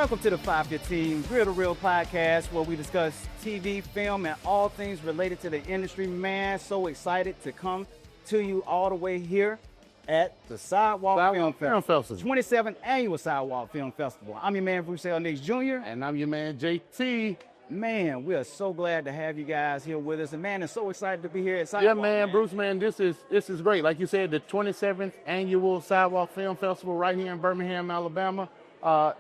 Welcome to the 515 Real to Real podcast, where we discuss TV, film, and all things related to the industry. Man, so excited to come to you all the way here at the Sidewalk Film Festival. 27th Annual Sidewalk Film Festival. I'm your man, Bruce L. Nix Jr. And I'm your man, JT. Man, we are so glad to have you guys here with us. And man, it's so excited to be here at Sidewalk. Yeah, man, Bruce, man, this is great. Like you said, the 27th Annual Sidewalk Film Festival right here in Birmingham, Alabama.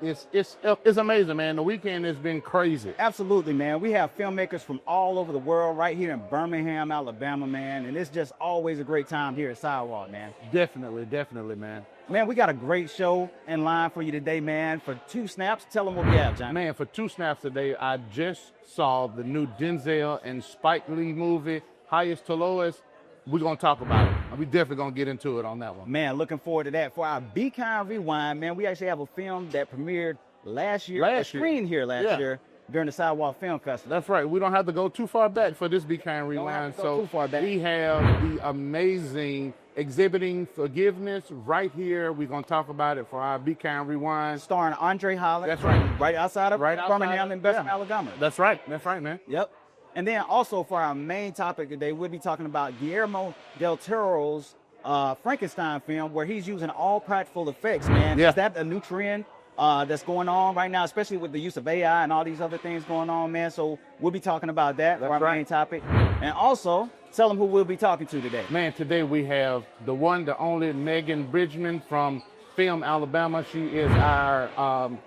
It's amazing, man. The weekend has been crazy. Absolutely, man. We have filmmakers from all over the world right here in Birmingham, Alabama, man. And it's just always a great time here at Sidewalk, man. Definitely, man. Man, we got a great show in line for you today, man. For two snaps, tell them what we have, John. Man, for two snaps today, I just saw the new Denzel and Spike Lee movie, Highest to Lowest. We're going to talk about it. We definitely going to get into it on that one. Man, looking forward to that. For our Be Kind Rewind, man, we actually have a film that premiered last year. Screened here last year during the Sidewalk Film Festival. That's right. We don't have to go too far back for this Be Kind Rewind. So too far back. We have the amazing Exhibiting Forgiveness right here. We're going to talk about it for our Be Kind Rewind. Starring André Holland. That's right. Right outside of Birmingham in Birmingham, Alabama. That's right, man. Yep. And then also for our main topic today, we'll be talking about Guillermo del Toro's Frankenstein film, where he's using all practical effects, man. Yeah. Is that a new trend that's going on right now, especially with the use of AI and all these other things going on, man? So we'll be talking about that for our main topic. And also, tell them who we'll be talking to today. Man, today we have the one, the only Megan Bridgman from Film Alabama. She is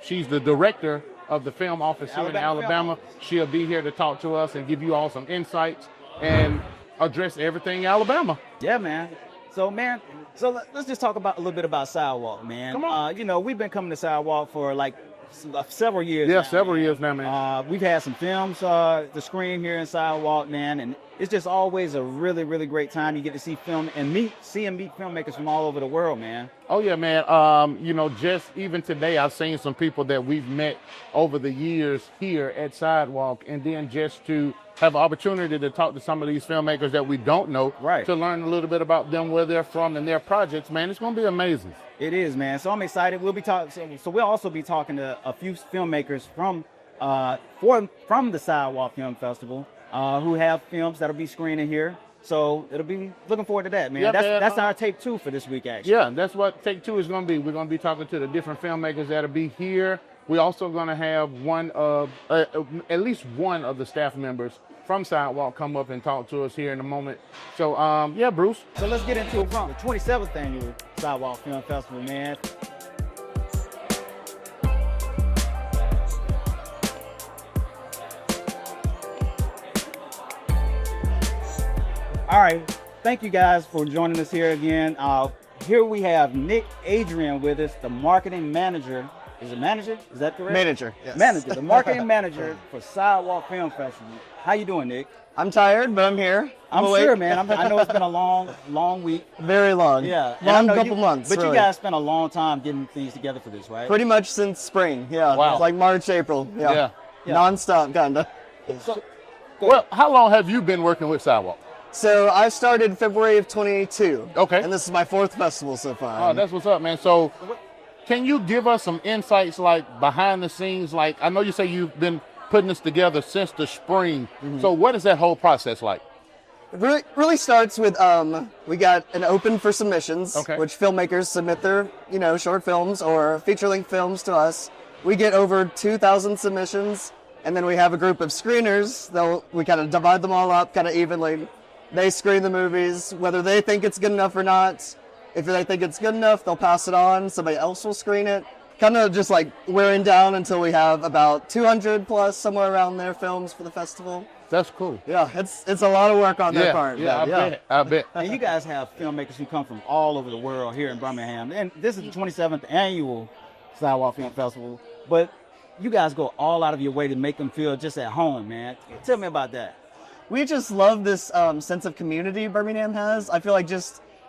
she's the director of the film office here in Alabama. She'll be here to talk to us and give you all some insights and address everything Alabama. Yeah, man. So, man, let's just talk about a little bit about Sidewalk, man. Come on. You know, we've been coming to Sidewalk for like several years. Yeah, several years now, man. We've had some films to screen here in Sidewalk, man, and it's just always a really, really great time. You get to see film and meet filmmakers from all over the world, man. Oh yeah, man. You know, just even today, I've seen some people that we've met over the years here at Sidewalk, and then just to have an opportunity to talk to some of these filmmakers that we don't know, to learn a little bit about them, where they're from, and their projects. Man, it's going to be amazing. It is, man. So I'm excited. We'll be talking. So we'll also be talking to a few filmmakers from the Sidewalk Film Festival who have films that'll be screening here. So it'll be looking forward to that, man. Yeah, that's our take 2 for this week, actually. Yeah, that's what take 2 is going to be. We're going to be talking to the different filmmakers that'll be here. We're also going to have at least one of the staff members from Sidewalk come up and talk to us here in a moment. So, yeah, Bruce. So let's get into it from the 27th Annual Sidewalk Film Festival, man. All right, thank you guys for joining us here again. Here we have Adrian with us, the marketing manager. Is it manager? Is that correct? Manager, yes. Manager, the marketing manager for Sidewalk Film Festival. How you doing, Nick? I'm tired, but I'm here. I'm sure, man. I know it's been a long week. Very long. Yeah. Long couple months, But really. you guys spent a long time getting things together for this, right? Pretty much since spring, yeah. Wow. It's like March, April, yeah. Non-stop, kinda. So, Well, how long have you been working with Sidewalk? So I started February of 2022. Okay. And this is my 4th festival so far. Oh, that's what's up, man. So can you give us some insights, like behind the scenes? Like, I know you say you've been putting this together since the spring. So what is that whole process like? It really starts with, we got an open for submissions, which filmmakers submit their, short films or feature-length films to us. We get over 2,000 submissions, and then we have a group of screeners. We kind of divide them all up kind of evenly. They screen the movies, whether they think it's good enough or not. If they think it's good enough, they'll pass it on. Somebody else will screen it. Kind of just like wearing down until we have about 200 plus, somewhere around there, films for the festival. That's cool. Yeah, it's a lot of work on their part. Yeah, I bet. And you guys have filmmakers who come from all over the world here in Birmingham. And this is the 27th Annual Sidewalk Film Festival. But you guys go all out of your way to make them feel just at home, man. Tell me about that. We just love this sense of community Birmingham has. I feel like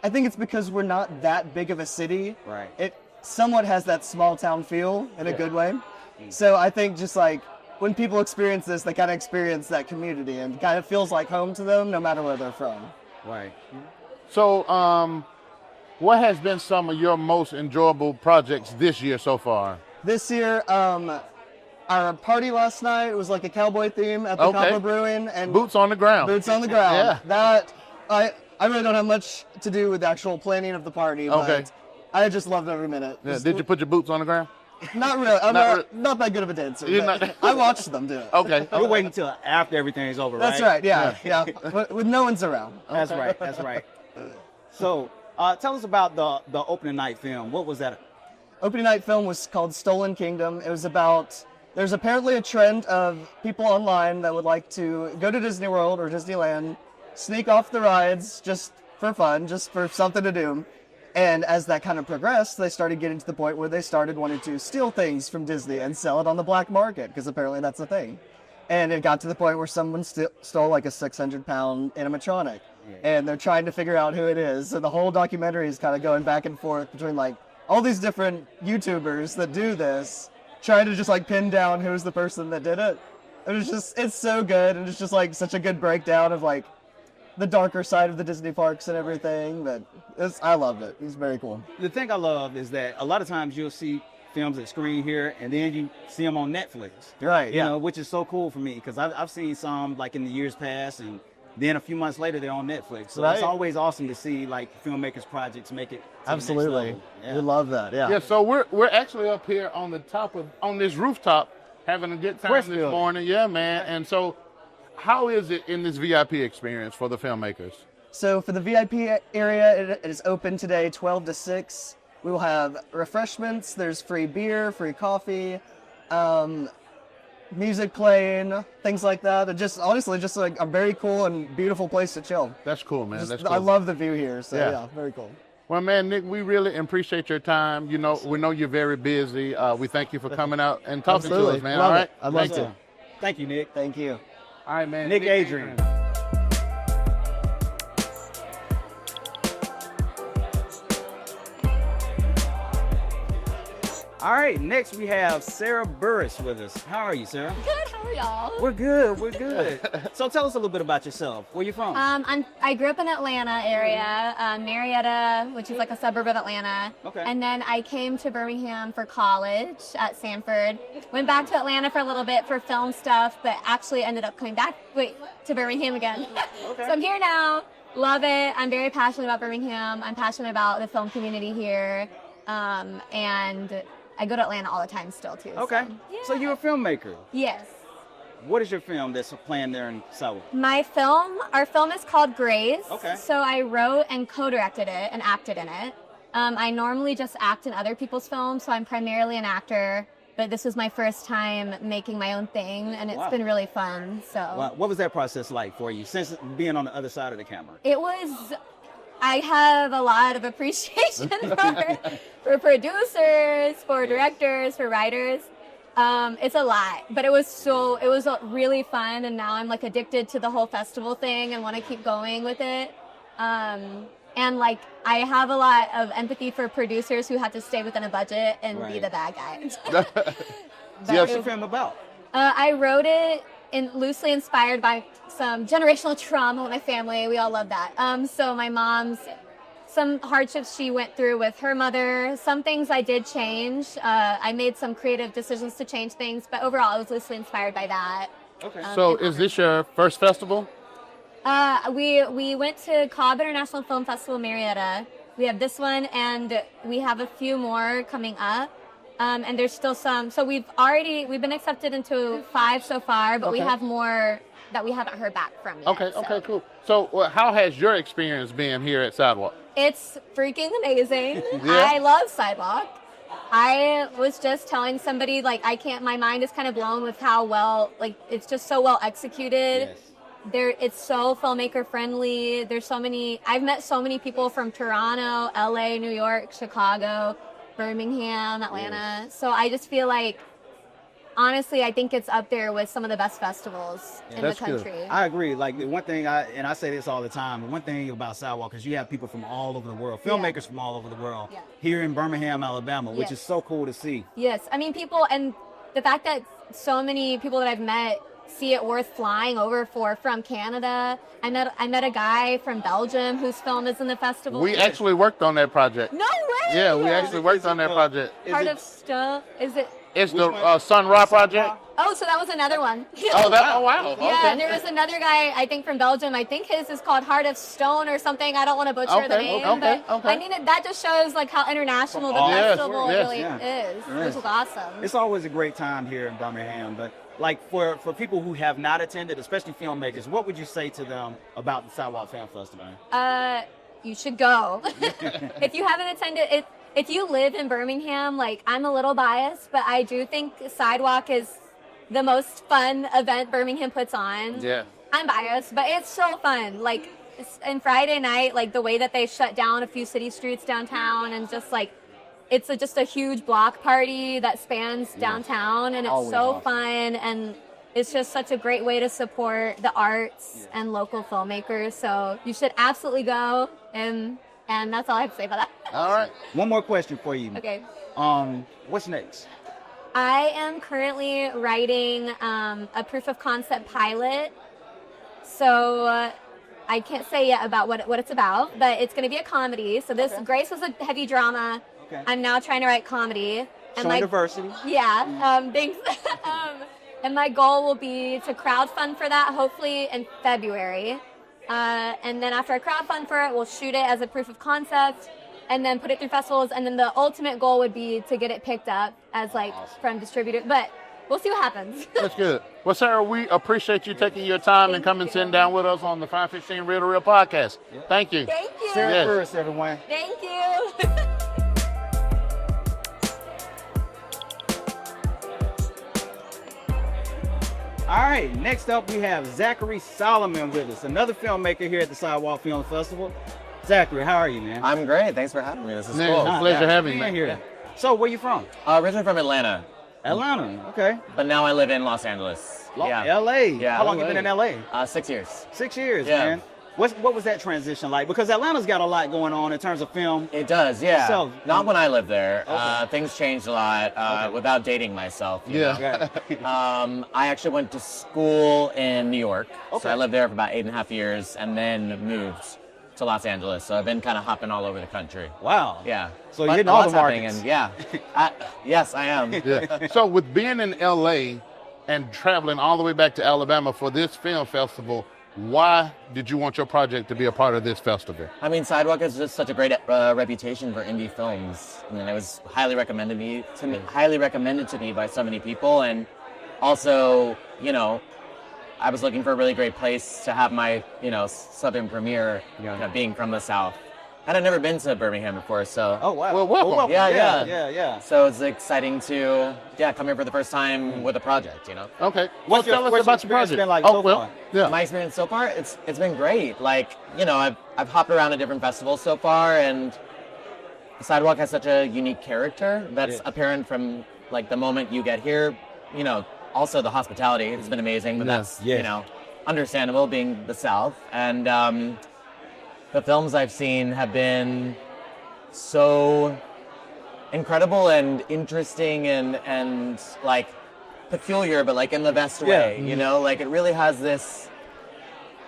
I think it's because we're not that big of a city. Right. It somewhat has that small town feel in a good way. So I think just like when people experience this, they kind of experience that community and kind of feels like home to them no matter where they're from. Right. So, what has been some of your most enjoyable projects this year so far? This year, our party last night was like a cowboy theme at the Copper Brewing, and boots on the ground. Boots on the ground. Yeah. That I really don't have much to do with the actual planning of the party, but I just loved every minute. Yeah. Did you put your boots on the ground? Not really. I'm not that good of a dancer. I watched them do it. Okay. We're waiting until after everything's over, right? That's right. Yeah. With no one's around. That's right. So, tell us about the opening night film. What was that? Opening night film was called Stolen Kingdom. It was about, there's apparently a trend of people online that would like to go to Disney World or Disneyland, sneak off the rides just for fun, just for something to do. And as that kind of progressed, they started getting to the point where they started wanting to steal things from Disney and sell it on the black market, because apparently that's a thing. And it got to the point where someone stole like a 600-pound animatronic. And they're trying to figure out who it is. So the whole documentary is kind of going back and forth between like all these different YouTubers that do this, trying to just like pin down who's the person that did it. And it's so good, and it's just like such a good breakdown of like the darker side of the Disney parks and everything. But I loved it. It's very cool. The thing I love is that a lot of times you'll see films that screen here, and then you see them on Netflix. Right. You know, which is so cool for me, because I've seen some like in the years past, and then a few months later they're on Netflix. So it's always awesome to see like filmmakers' projects make it to Absolutely. the next level. We love that. Yeah. Yeah. So we're actually up here on the top on this rooftop having a good time this morning. Yeah, man. And so, how is it in this VIP experience for the filmmakers? So for the VIP area, it is open today 12 to 6. We will have refreshments. There's free beer, free coffee, music playing, things like that. And just honestly, just like a very cool and beautiful place to chill. That's cool, man. That's cool. I love the view here. So yeah, very cool. Well, man, Nick, we really appreciate your time. You know, we know you're very busy. We thank you for coming out and talking to us, man. All right? I'd love to. Thank you, Nick. Thank you. All right, man. Nick Adrian. All right, next we have Sarah Burris with us. How are you, Sarah? Good, how are y'all? We're good. So tell us a little bit about yourself. Where you from? I grew up in Atlanta area, Marietta, which is like a suburb of Atlanta. Okay. And then I came to Birmingham for college at Sanford. Went back to Atlanta for a little bit for film stuff, but actually ended up coming back to Birmingham again. Okay. So I'm here now. Love it. I'm very passionate about Birmingham. I'm passionate about the film community here. And I go to Atlanta all the time still too. Okay. So you're a filmmaker. Yes. What is your film that's playing there in Sidewalk? Our film is called Grace. Okay. So I wrote and co-directed it and acted in it. I normally just act in other people's films, so I'm primarily an actor, but this was my first time making my own thing, and it's been really fun. So. What was that process like for you, since being on the other side of the camera? I have a lot of appreciation for producers, for directors, for writers. It's a lot, but it was really fun, and now I'm like addicted to the whole festival thing and want to keep going with it. And like I have a lot of empathy for producers who have to stay within a budget and be the bad guy. What's your film about? I wrote it loosely inspired by some generational trauma with my family. We all love that. So my mom's, some hardships she went through with her mother, some things I did change. I made some creative decisions to change things, but overall it was loosely inspired by that. Okay. So is this your first festival? We went to Cobb International Film Festival Marietta. We have this one, and we have a few more coming up. And there's still some. So we've been accepted into 5 so far, but we have more that we haven't heard back from yet. Okay, cool. So how has your experience been here at Sidewalk? It's freaking amazing. Yeah. I love Sidewalk. I was just telling somebody, like, my mind is kind of blown with how well, like, it's just so well executed. Yes. It's so filmmaker friendly. I've met so many people from Toronto, LA, New York, Chicago, Birmingham, Atlanta. Yes. So I just feel like, honestly, I think it's up there with some of the best festivals in the country. Good. I agree. Like the one thing I say this all the time, the one thing about Sidewalk is you have people from all over the world, filmmakers from all over the world here in Birmingham, Alabama, which is so cool to see. Yes. I mean, people, and the fact that so many people that I've met see it worth flying over from Canada. I met a guy from Belgium whose film is in the festival. We actually worked on that project. No way! Yeah, we actually worked on that project. Part of stuff, is it? It's the Sun Ra project? Oh, so that was another one. Oh, wow. Okay. Yeah, there was another guy, I think from Belgium. I think his is called Heart of Stone or something. I don't want to butcher the name, but I mean, that just shows like how international the festival really is, which is awesome. It's always a great time here in Birmingham, but like for people who have not attended, especially filmmakers, what would you say to them about the Sidewalk Film Festival? You should go. If you haven't attended, if you live in Birmingham, like I'm a little biased, but I do think Sidewalk is the most fun event Birmingham puts on. Yeah. I'm biased, but it's so fun. Like, and Friday night, like the way that they shut down a few city streets downtown and just like, it's just a huge block party that spans downtown, and it's always so awesome. Fun, and it's just such a great way to support the arts and local filmmakers. So you should absolutely go, and that's all I have to say about that. All right. One more question for you. Okay. What's next? I am currently writing a proof of concept pilot. So I can't say yet about what it's about, but it's going to be a comedy. So this Grace was a heavy drama. Okay. I'm now trying to write comedy. And showing diversity. Yeah. Thanks. And my goal will be to crowdfund for that, hopefully in February. And then after I crowdfund for it, we'll shoot it as a proof of concept and then put it through festivals. And then the ultimate goal would be to get it picked up as like from distributors. But we'll see what happens. That's good. Well, Sarah, we appreciate you taking your time and coming sitting down with us on the 515 Real to Real podcast. Yeah. Thank you. Thank you. Sarah first, everyone. Thank you. All right, next up we have Zachary Solomon with us, another filmmaker here at the Sidewalk Film Festival. Zachary, how are you, man? I'm great. Thanks for having me. This is cool. Pleasure having you here. So, where you from? Originally from Atlanta. Atlanta, okay. But now I live in Los Angeles. LA. Yeah. How long you been in LA? 6 years. 6 years, man. What was that transition like? Because Atlanta's got a lot going on in terms of film. It does, yeah. So, not when I lived there. Things changed a lot without dating myself. You know? I actually went to school in New York. So I lived there for about 8.5 years and then moved to Los Angeles. So I've been kind of hopping all over the country. Wow. Yeah. So you're hitting all the markets. And yes, I am. Yeah. So with being in LA and traveling all the way back to Alabama for this film festival, why did you want your project to be a part of this festival? I mean, Sidewalk has just such a great reputation for indie films. I mean, it was highly recommended to me by so many people, and also, you know, I was looking for a really great place to have my, you know, Southern premiere, being from the South. And I'd never been to Birmingham before, so. Oh, wow. Well, welcome. Yeah. So it's exciting to, come here for the first time with a project, you know. Okay. Well, tell us about your project. Been like so far? Yeah. My experience so far, it's been great. Like, you know, I've hopped around to different festivals so far, and Sidewalk has such a unique character that's apparent from, like, the moment you get here. You know, also the hospitality has been amazing, but that's, you know, understandable being the South. And the films I've seen have been so incredible and interesting and like peculiar, but like in the best way, you know, like it really has this,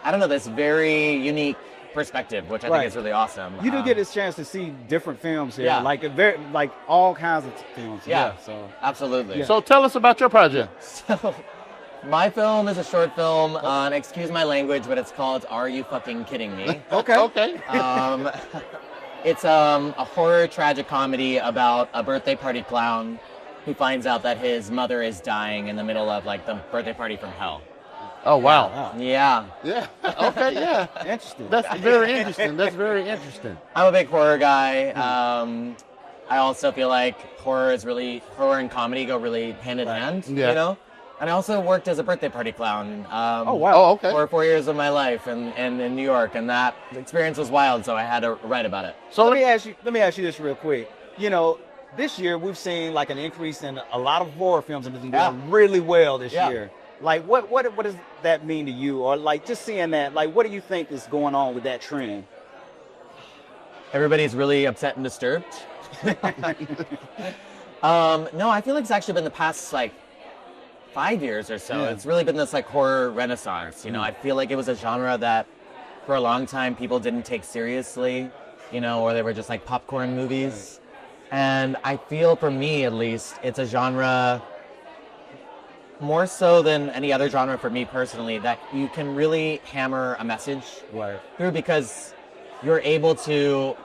I don't know, this very unique perspective, which I think is really awesome. You do get this chance to see different films here, like all kinds of films. So absolutely. So tell us about your project. So my film is a short film, and excuse my language, but it's called Are You Fucking Kidding Me? Okay. It's a horror tragic comedy about a birthday party clown who finds out that his mother is dying in the middle of like the birthday party from hell. Oh, wow. Yeah. Okay, yeah. Interesting. That's very interesting. I'm a big horror guy. I also feel like horror and comedy go really hand in hand, you know? And I also worked as a birthday party clown for 4 years of my life in New York, and that experience was wild, so I had to write about it. So let me ask you this real quick. You know, this year we've seen like an increase in a lot of horror films and doing really well this year. Like what does that mean to you? Or like just seeing that, like what do you think is going on with that trend? Everybody's really upset and disturbed. No, I feel like it's actually been the past like 5 years or so. It's really been this like horror renaissance. You know, I feel like it was a genre that for a long time people didn't take seriously, you know, or they were just like popcorn movies. And I feel, for me at least, it's a genre more so than any other genre for me personally that you can really hammer a message through, because you're able to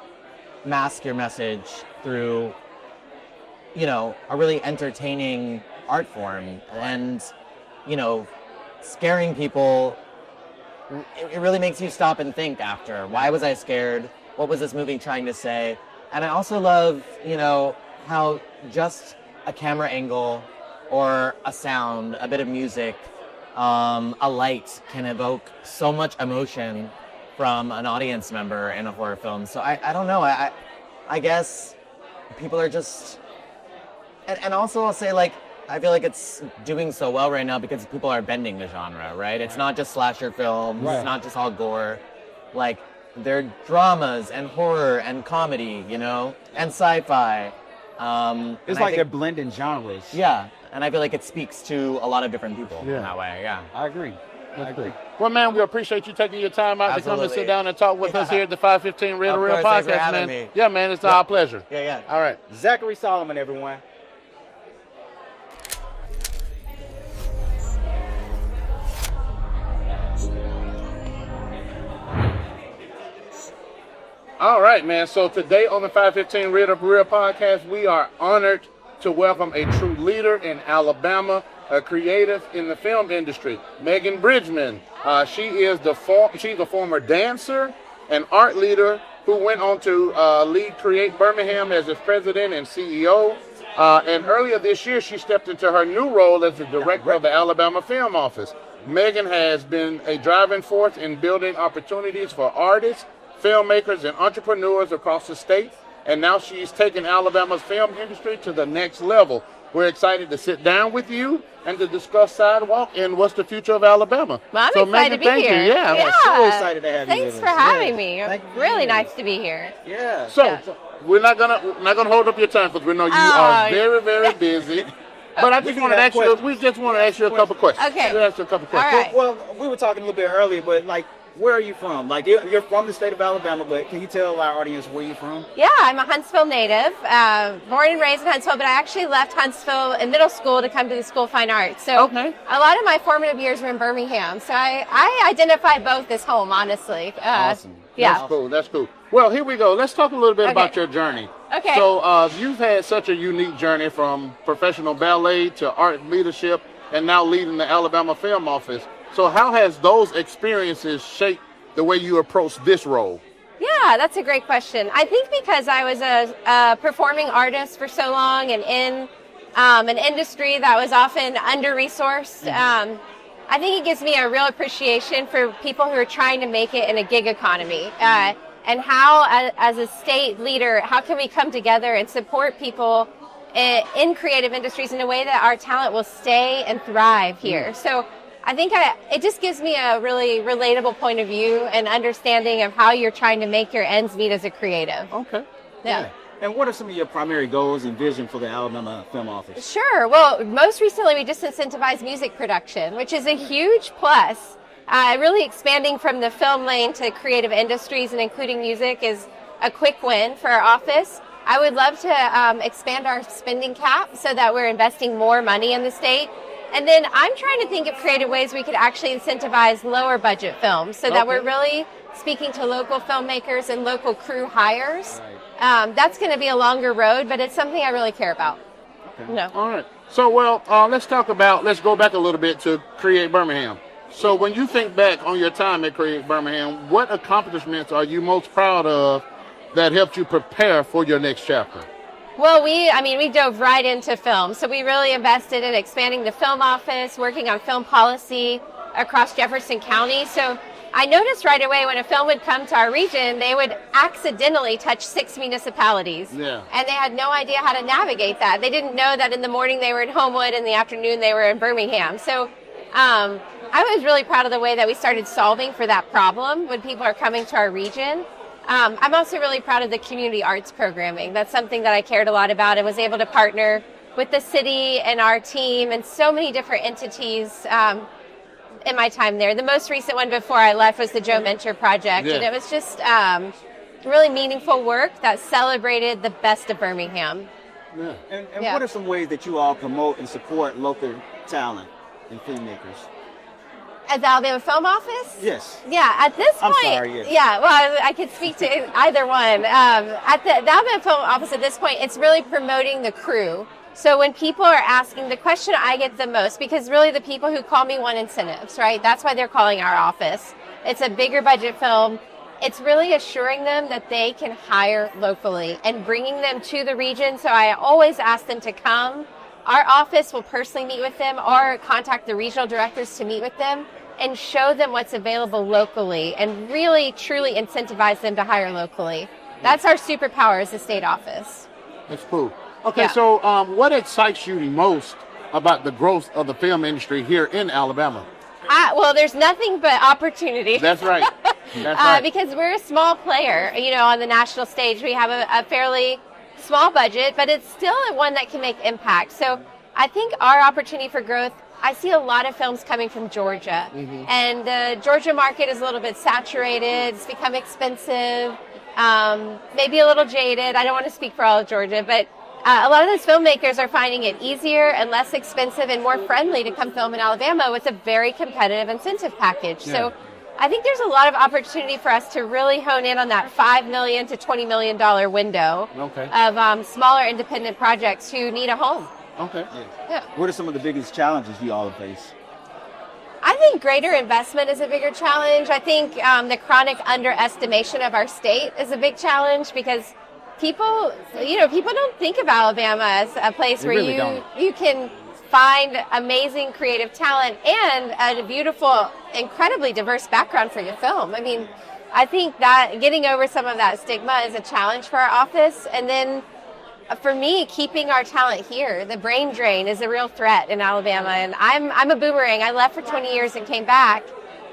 mask your message through, you know, a really entertaining art form, and, you know, scaring people. It really makes you stop and think after. Why was I scared? What was this movie trying to say? And I also love, you know, how just a camera angle or a sound, a bit of music, a light can evoke so much emotion from an audience member in a horror film. So I don't know. I guess people are just, and also I'll say, like, I feel like it's doing so well right now because people are bending the genre, right? It's not just slasher films, it's not just all gore. Like, they're dramas and horror and comedy, you know, and sci-fi. It's like they're blending genres. Yeah, and I feel like it speaks to a lot of different people in that way, I agree. Well, man, we appreciate you taking your time out to come and sit down and talk with us here at the 515 Real to Real podcast, man. Me. Yeah, man, it's our pleasure. Yeah. All right. Zachary Solomon, everyone. All right, man. So today on the 515 Real to Real podcast, we are honored to welcome a true leader in Alabama, a creative in the film industry, Megan Bridgman. She's a former dancer and art leader who went on to lead Create Birmingham as its president and CEO. And earlier this year, she stepped into her new role as the director of the Alabama Film Office. Megan has been a driving force in building opportunities for artists, filmmakers, and entrepreneurs across the state, and now she's taken Alabama's film industry to the next level. We're excited to sit down with you and to discuss Sidewalk and what's the future of Alabama. Well, I'm so excited Megan, to be thank here. You. Yeah. So excited to have you. Thanks with for us. having me. Thank you. Really nice to be here. Yeah. So we're not gonna hold up your time because we know you are very, very busy. But I just want to ask you. We just want to ask you a couple questions. Okay. We'll ask you a couple questions. All right. Well, we were talking a little bit earlier, but like, where are you from? Like, you're from the state of Alabama, but can you tell our audience where you're from? Yeah, I'm a Huntsville native, born and raised in Huntsville, but I actually left Huntsville in middle school to come to the School of Fine Arts. So a lot of my formative years were in Birmingham. So I identify both as home, honestly. Awesome. Yeah. That's cool. Well, here we go. Let's talk a little bit about your journey. Okay. So you've had such a unique journey from professional ballet to art leadership and now leading the Alabama Film Office. So how has those experiences shaped the way you approach this role? Yeah, that's a great question. I think because I was a performing artist for so long and in an industry that was often under-resourced, I think it gives me a real appreciation for people who are trying to make it in a gig economy. And how, as a state leader, how can we come together and support people in creative industries in a way that our talent will stay and thrive here? So I think it just gives me a really relatable point of view and understanding of how you're trying to make your ends meet as a creative. Okay. Yeah. And what are some of your primary goals and vision for the Alabama Film Office? Sure. Well, most recently we just incentivized music production, which is a huge plus. Really expanding from the film lane to creative industries and including music is a quick win for our office. I would love to expand our spending cap so that we're investing more money in the state. And then I'm trying to think of creative ways we could actually incentivize lower budget films so that we're really speaking to local filmmakers and local crew hires. That's going to be a longer road, but it's something I really care about. Okay. No. All right. So, let's go back a little bit to Create Birmingham. So when you think back on your time at Create Birmingham, what accomplishments are you most proud of that helped you prepare for your next chapter? Well, we dove right into film. So we really invested in expanding the film office, working on film policy across Jefferson County. So I noticed right away when a film would come to our region, they would accidentally touch 6 municipalities. Yeah. And they had no idea how to navigate that. They didn't know that in the morning they were in Homewood, in the afternoon they were in Birmingham. So I was really proud of the way that we started solving for that problem when people are coming to our region. I'm also really proud of the community arts programming. That's something that I cared a lot about and was able to partner with the city and our team and so many different entities in my time there. The most recent one before I left was the Joe Mentor Project. Yeah. And it was just really meaningful work that celebrated the best of Birmingham. Yeah. And what are some ways that you all promote and support local talent and filmmakers? At the Alabama Film Office? Yes. Yeah, at this point, I'm sorry, yes. Yeah, well, I could speak to either one. At the Alabama Film Office at this point, it's really promoting the crew. So when people are asking, the question I get the most, because really the people who call me want incentives, right? That's why they're calling our office. It's a bigger budget film. It's really assuring them that they can hire locally and bringing them to the region. So I always ask them to come. Our office will personally meet with them or contact the regional directors to meet with them and show them what's available locally and really, truly incentivize them to hire locally. That's our superpower as a state office. That's cool. Okay, Yeah. so what excites you most about the growth of the film industry here in Alabama? Well, there's nothing but opportunity. That's right. That's right. Because we're a small player, on the national stage. We have a fairly small budget, but it's still one that can make impact. So I think our opportunity for growth, I see a lot of films coming from Georgia. Mm-hmm. And the Georgia market is a little bit saturated. It's become expensive, maybe a little jaded. I don't want to speak for all of Georgia, but a lot of those filmmakers are finding it easier and less expensive and more friendly to come film in Alabama with a very competitive incentive package. Yeah. So I think there's a lot of opportunity for us to really hone in on that $5 million to $20 million window of smaller independent projects who need a home. Okay. Yeah. What are some of the biggest challenges you all face? I think greater investment is a bigger challenge. I think the chronic underestimation of our state is a big challenge because people don't think of Alabama as a place where you can find amazing creative talent and a beautiful, incredibly diverse background for your film. I mean, I think that getting over some of that stigma is a challenge for our office. And then for me, keeping our talent here, the brain drain is a real threat in Alabama. And I'm a boomerang. I left for 20 years and came back.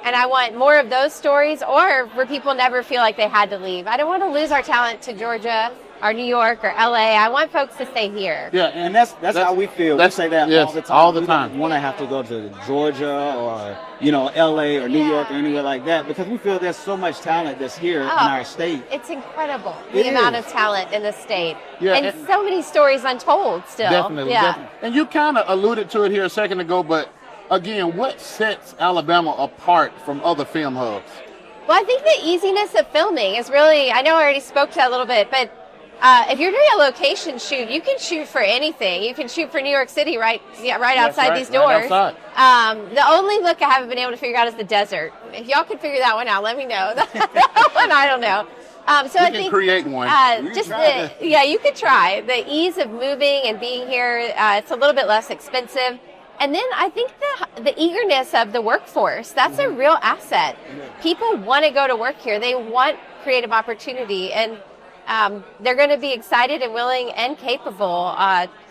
And I want more of those stories or where people never feel like they had to leave. I don't want to lose our talent to Georgia or New York or LA. I want folks to stay here. Yeah, and that's how we feel. We say that all the time. We don't want to have to go to Georgia or LA or New York or anywhere like that because we feel there's so much talent that's here in our state. It's incredible the amount of talent in the state. Yeah, and so many stories untold still. Definitely. And you kind of alluded to it here a second ago, but again, what sets Alabama apart from other film hubs? Well, I think the easiness of filming is really, I know I already spoke to that a little bit, but if you're doing a location shoot, you can shoot for anything. You can shoot for New York City right outside these doors. Right outside. The only look I haven't been able to figure out is the desert. If y'all could figure that one out, let me know. That one, I don't know. So I think create one. You could try. The ease of moving and being here, it's a little bit less expensive. And then I think the eagerness of the workforce, that's a real asset. People want to go to work here. They want creative opportunity, and they're going to be excited and willing and capable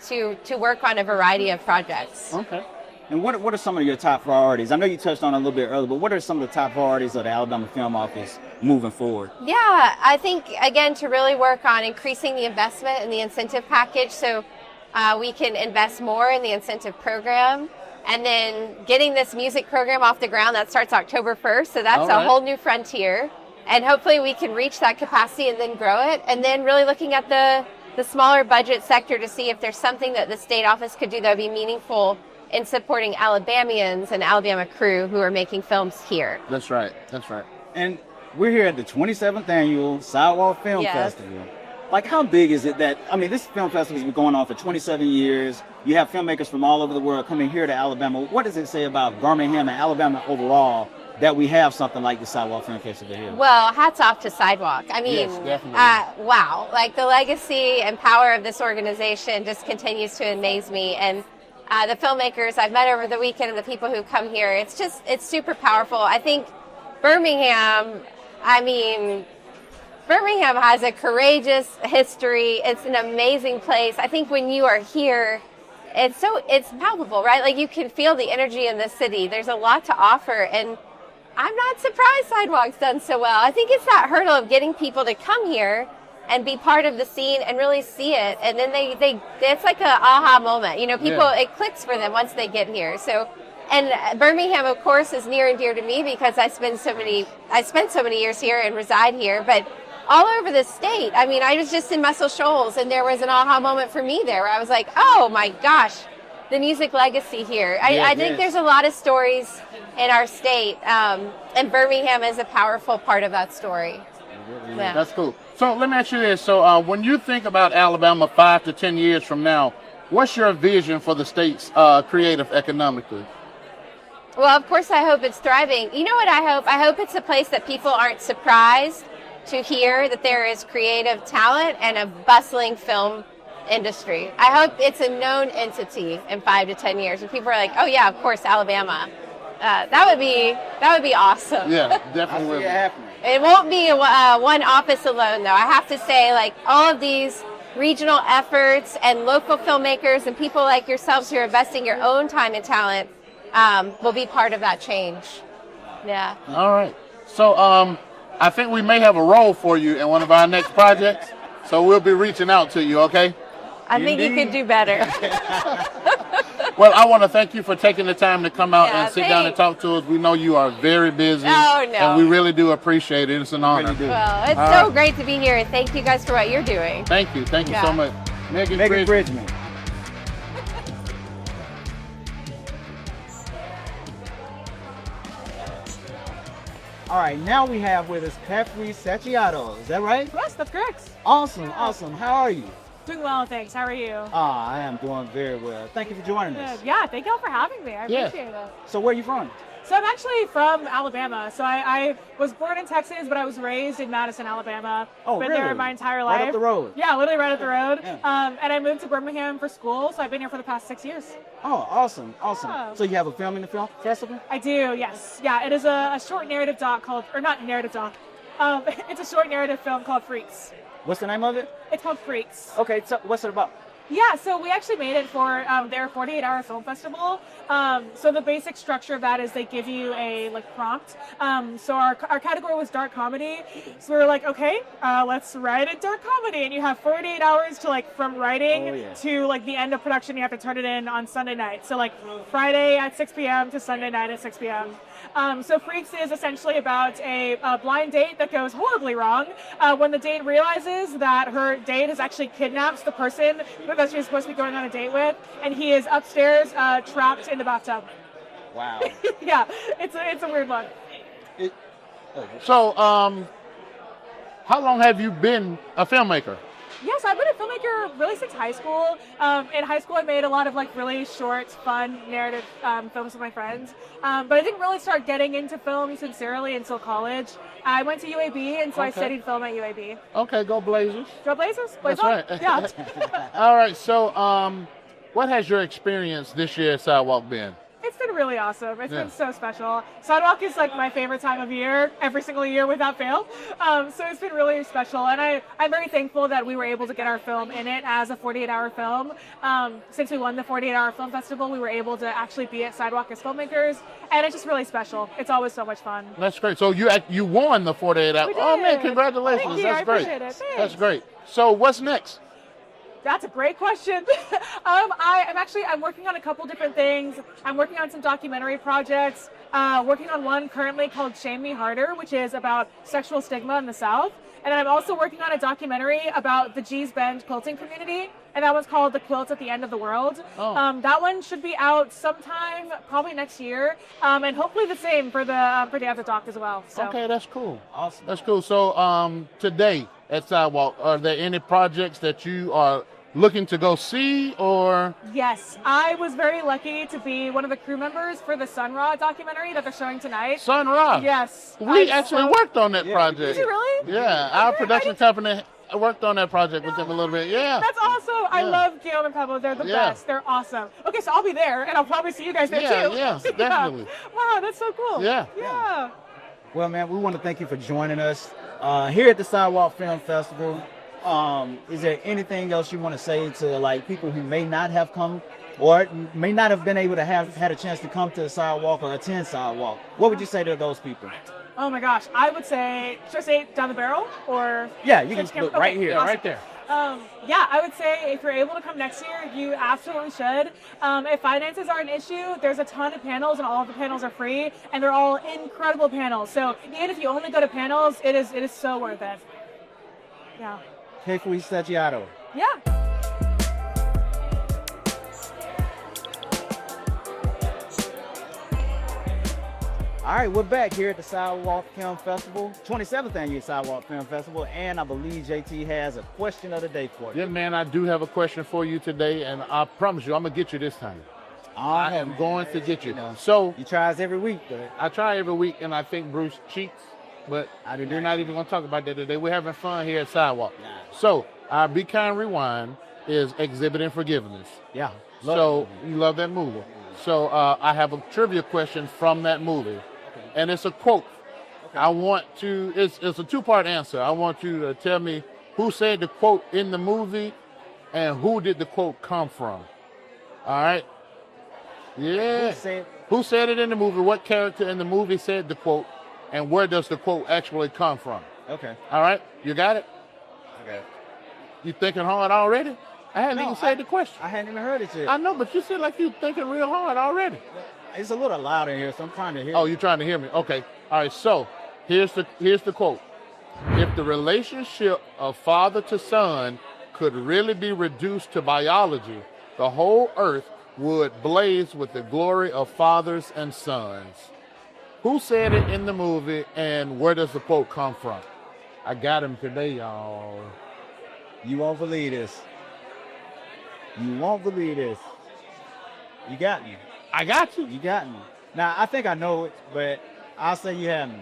to work on a variety of projects. Okay. And what are some of your top priorities? I know you touched on it a little bit earlier, but what are some of the top priorities of the Alabama Film Office moving forward? Yeah, I think, again, to really work on increasing the investment in the incentive package so we can invest more in the incentive program, and then getting this music program off the ground. That starts October 1st, so that's a whole new frontier. And hopefully we can reach that capacity and then grow it. And then really looking at the smaller budget sector to see if there's something that the state office could do that would be meaningful in supporting Alabamians and Alabama crew who are making films here. That's right. And we're here at the 27th Annual Sidewalk Film Festival. Like, how big is it that, this film festival has been going on for 27 years. You have filmmakers from all over the world coming here to Alabama. What does it say about Birmingham and Alabama overall that we have something like the Sidewalk Film Festival here? Well, hats off to Sidewalk. Yes, definitely. Wow. Like, the legacy and power of this organization just continues to amaze me. And the filmmakers I've met over the weekend and the people who come here, it's super powerful. I think Birmingham has a courageous history. It's an amazing place. I think when you are here, it's palpable, right? Like, you can feel the energy in the city. There's a lot to offer, and I'm not surprised Sidewalk's done so well. I think it's that hurdle of getting people to come here and be part of the scene and really see it, and then it's like an aha moment. It clicks for them once they get here. So, and Birmingham, of course, is near and dear to me because I spent so many years here and reside here, but all over the state. I mean, I was just in Muscle Shoals, and there was an aha moment for me there where I was like, oh my gosh, the music legacy here. I think there's a lot of stories in our state, and Birmingham is a powerful part of that story. Yeah. That's cool. So let me ask you this. So when you think about Alabama 5 to 10 years from now, what's your vision for the state's creative economically? Well, of course, I hope it's thriving. You know what I hope? I hope it's a place that people aren't surprised to hear that there is creative talent and a bustling film industry. I hope it's a known entity in 5 to 10 years, and people are like, "Oh yeah, of course, Alabama." That would be awesome. Yeah, definitely will be happening. It won't be one office alone, though. I have to say, like, all of these regional efforts and local filmmakers and people like yourselves who are investing your own time and talent will be part of that change. Yeah. All right. So I think we may have a role for you in one of our next projects. So we'll be reaching out to you, okay? I think you could do better. Well, I want to thank you for taking the time to come out and sit down and talk to us. We know you are very busy. Oh, no. And we really do appreciate it. It's an honor. Really well, it's so great to be here, and thank you guys for what you're doing. Thank you. Thank you so much. Megan Bridgman. All right, now we have with us Capri Sacciato. Is that right? Yes, that's correct. Awesome, awesome. How are you? Doing well, thanks. How are you? I am doing very well. Thank you for joining us. Yeah, thank y'all for having me. I appreciate it. So where are you from? So I'm actually from Alabama. So I was born in Texas, but I was raised in Madison, Alabama. Oh, been really? there my entire life. Right up the road. Yeah, literally right up the road. Yeah. And I moved to Birmingham for school, so I've been here for the past 6 years. Oh, awesome, awesome. Yeah. So you have a film in the film festival? I do, yes. Yeah, it is a short narrative doc called, or not narrative doc. It's a short narrative film called Freaks. What's the name of it? It's called Freaks. Okay, so what's it about? Yeah, so we actually made it for their 48-hour film festival. So the basic structure of that is they give you a prompt. So our category was dark comedy. So we were like, okay, let's write a dark comedy, and you have 48 hours to from writing to the end of production. You have to turn it in on Sunday night. So Friday at 6 p.m. to Sunday night at 6 p.m. So Freaks is essentially about a blind date that goes horribly wrong when the date realizes that her date has actually kidnapped the person that she's supposed to be going on a date with, and he is upstairs trapped in the bathtub. Wow. Yeah, it's a weird one. So, how long have you been a filmmaker? Yes, I've been a filmmaker really since high school. In high school, I made a lot of really short, fun, narrative films with my friends. But I didn't really start getting into film sincerely until college. I went to UAB, and so I studied film at UAB. Okay, go Blazers. Go Blazers. Blaze That's on. right. Yeah. All right, so what has your experience this year at Sidewalk been? It's been really awesome. It's been so special. Sidewalk is my favorite time of year, every single year without fail. So it's been really special, and I'm very thankful that we were able to get our film in it as a 48-hour film. Since we won the 48-hour film festival, we were able to actually be at Sidewalk as filmmakers, and it's just really special. It's always so much fun. That's great. So you won the 48 hours. Oh man, congratulations! Thank you. That's I great. appreciate it. Thanks. That's great. So what's next? That's a great question. I'm working on a couple different things. I'm working on some documentary projects. Working on one currently called Shame Me Harder, which is about sexual stigma in the South. And then I'm also working on a documentary about the Gee's Bend quilting community, and that one's called The Quilts at the End of the World. Oh. That one should be out sometime, probably next year, and hopefully the same for the other doc as well. So. Okay, that's cool. Awesome. That's cool. So today at Sidewalk, are there any projects that you are looking to go see, or? Yes, I was very lucky to be one of the crew members for the Sun Ra documentary that they're showing tonight. Sun Ra? Yes. We actually worked on that project. Did you really? Yeah, our production company worked on that project with them a little bit. Yeah. That's awesome. I love Guillermo and Pablo. They're the best. They're awesome. Okay, so I'll be there, and I'll probably see you guys there too. Yeah, definitely. Wow, that's so cool. Yeah. Well, man, we want to thank you for joining us here at the Sidewalk Film Festival. Is there anything else you want to say to people who may not have come or may not have been able to had a chance to come to the Sidewalk or attend Sidewalk? What would you say to those people? Oh my gosh, I would say, should I say down the barrel or? Yeah, you can look right here, awesome. right there. Yeah, I would say if you're able to come next year, you absolutely should. If finances are an issue, there's a ton of panels, and all of the panels are free, and they're all incredible panels. So even if you only go to panels, it is so worth it. Yeah. Che fui stagiato. Yeah. All right, we're back here at the Sidewalk Film Festival, 27th Annual Sidewalk Film Festival, and I believe JT has a question of the day for you. Yeah, man, I do have a question for you today, and I promise you, I'm gonna get you this time. I am going to get you. So you try us every week, but I try every week, and I think Bruce cheats, but we're not even gonna talk about that today. We're having fun here at Sidewalk. So our Be Kind Rewind is Exhibiting Forgiveness. Yeah. So you love that movie. So I have a trivia question from that movie. And it's a quote. Okay. I want to, it's a two-part answer. I want you to tell me who said the quote in the movie and who did the quote come from. All right? Yeah. Who said it in the movie? What character in the movie said the quote? And where does the quote actually come from? Okay. All right? You got it? Okay. You thinking hard already? I hadn't even said the question. I hadn't even heard it yet. I know, but you seem like you thinking real hard already. It's a little loud in here, so I'm trying to hear. Oh, you're trying to hear me? Okay. All right. So here's the quote. If the relationship of father to son could really be reduced to biology, the whole earth would blaze with the glory of fathers and sons. Who said it in the movie, and where does the quote come from? I got him today, y'all. You won't believe this. You won't believe this. You got me. I got you. You got me. Now I think I know it, but I'll say you have me.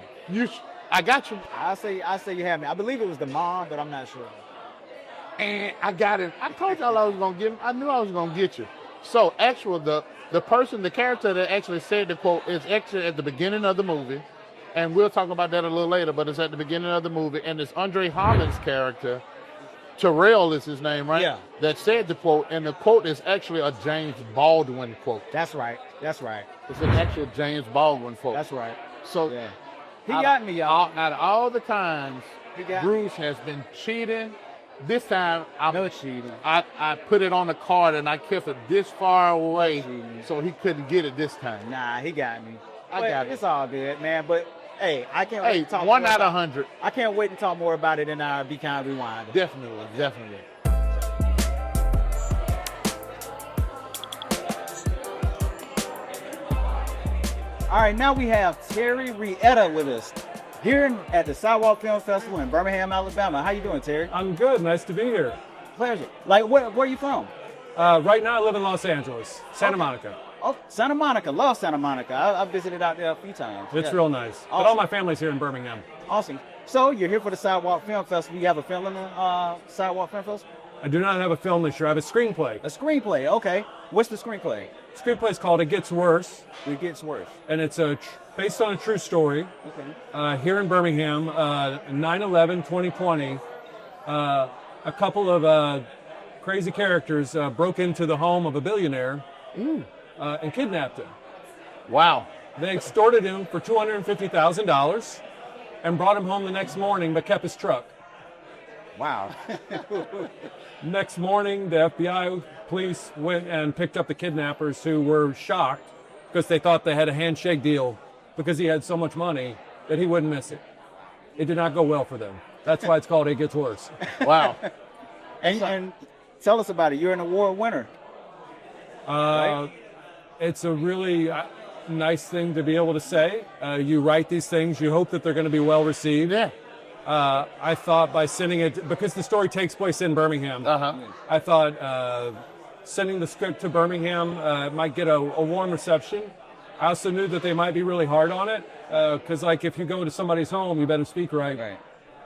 I got you. I say you have me. I believe it was the mom, but I'm not sure. And I got it. I told y'all I was gonna get him. I knew I was gonna get you. So actually, the character that actually said the quote is actually at the beginning of the movie, and we'll talk about that a little later. But it's at the beginning of the movie, and it's André Holland's character. Terrell is his name, right? Yeah. That said the quote, and the quote is actually a James Baldwin quote. That's right. That's right. It's an actual James Baldwin quote. That's right. So yeah. He got me, y'all. Out of all the times Bruce has been cheating, this time no cheating. I put it on the card and I kept it this far away so he couldn't get it this time. Nah, he got me. I got it. It's all good, man. But hey, I can't wait to talk 1 more out of 100. I can't wait to talk more about it in our Be Kind Rewind. Definitely. All right, now we have Terry Rietta with us here at the Sidewalk Film Festival in Birmingham, Alabama. How you doing, Terry? I'm good. Nice to be here. Pleasure. Like, where are you from? Right now, I live in Los Angeles, Santa Monica. Oh, Santa Monica. Love Santa Monica. I visited out there a few times. It's real nice. Awesome. But all my family's here in Birmingham. Awesome. So you're here for the Sidewalk Film Festival. You have a film in the Sidewalk Film Festival? I do not have a film this year. I have a screenplay. A screenplay. Okay. What's the screenplay? The screenplay's called It Gets Worse. It Gets Worse. And it's based on a true story. Okay. Here in Birmingham, 9/11/2020, a couple of crazy characters broke into the home of a billionaire and kidnapped him. Wow. They extorted him for $250,000 and brought him home the next morning, but kept his truck. Wow. Next morning, the FBI police went and picked up the kidnappers, who were shocked because they thought they had a handshake deal because he had so much money that he wouldn't miss it. It did not go well for them. That's why it's called It Gets Worse. Wow. And tell us about it. You're an award winner. Right? It's a really nice thing to be able to say. You write these things, you hope that they're going to be well received. Yeah. I thought by sending it, because the story takes place in Birmingham, I thought sending the script to Birmingham might get a warm reception. I also knew that they might be really hard on it, because like if you go to somebody's home, you better speak right.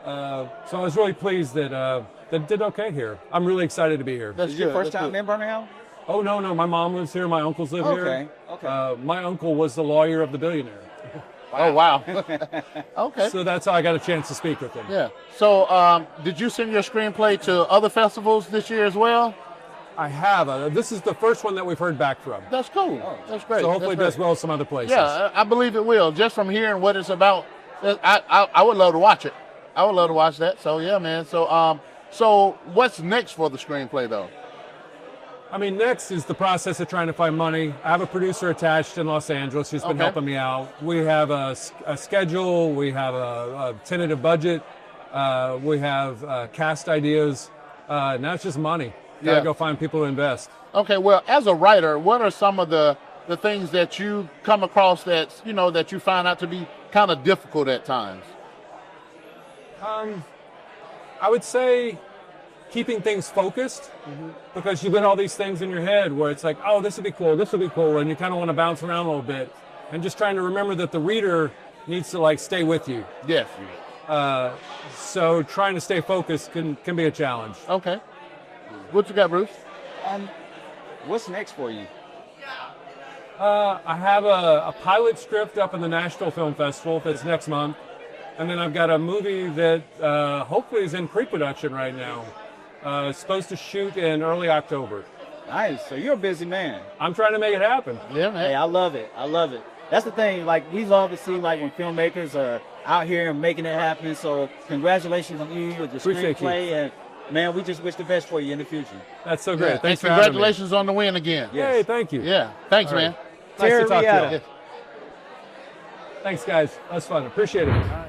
So I was really pleased that it did okay here. I'm really excited to be here. This is your first time in Birmingham? Oh, no, my mom lives here, my uncles live here. Okay. My uncle was the lawyer of the billionaire. Wow. Oh, wow. Okay. So that's how I got a chance to speak with him. Yeah. So did you send your screenplay to other festivals this year as well? I have. This is the first one that we've heard back from. That's cool. That's great. So hopefully it does well some other places. Yeah, I believe it will. Just from hearing what it's about, I would love to watch it. I would love to watch that. So, yeah, man. So what's next for the screenplay, though? I mean, next is the process of trying to find money. I have a producer attached in Los Angeles who's been helping me out. We have a schedule. We have a tentative budget. We have cast ideas. Now it's just money. Gotta go find people to invest. Okay, well, as a writer, what are some of the things that you come across that that you find out to be kind of difficult at times? I would say keeping things focused, because you get all these things in your head where it's like, oh, this would be cool, and you kind of want to bounce around a little bit, and just trying to remember that the reader needs to like stay with you. Yes. So trying to stay focused can be a challenge. Okay. What you got, Bruce? What's next for you? I have a pilot script up in the Nashville Film Festival that's next month. And then I've got a movie that hopefully is in pre-production right now. It's supposed to shoot in early October. Nice. So you're a busy man. I'm trying to make it happen. Yeah, man. Hey, I love it. I love it. That's the thing. Like, we love to see like when filmmakers are out here and making it happen. So congratulations on you with the Appreciate screenplay. you. And man, we just wish the best for you in the future. That's so great. Yeah. Thanks and for having me. congratulations on the win again. Yes. Hey, thank you. Yeah. Thanks, All man. right. Nice to talk to you. Terrifiata. Thanks, guys. That was fun. Appreciate it.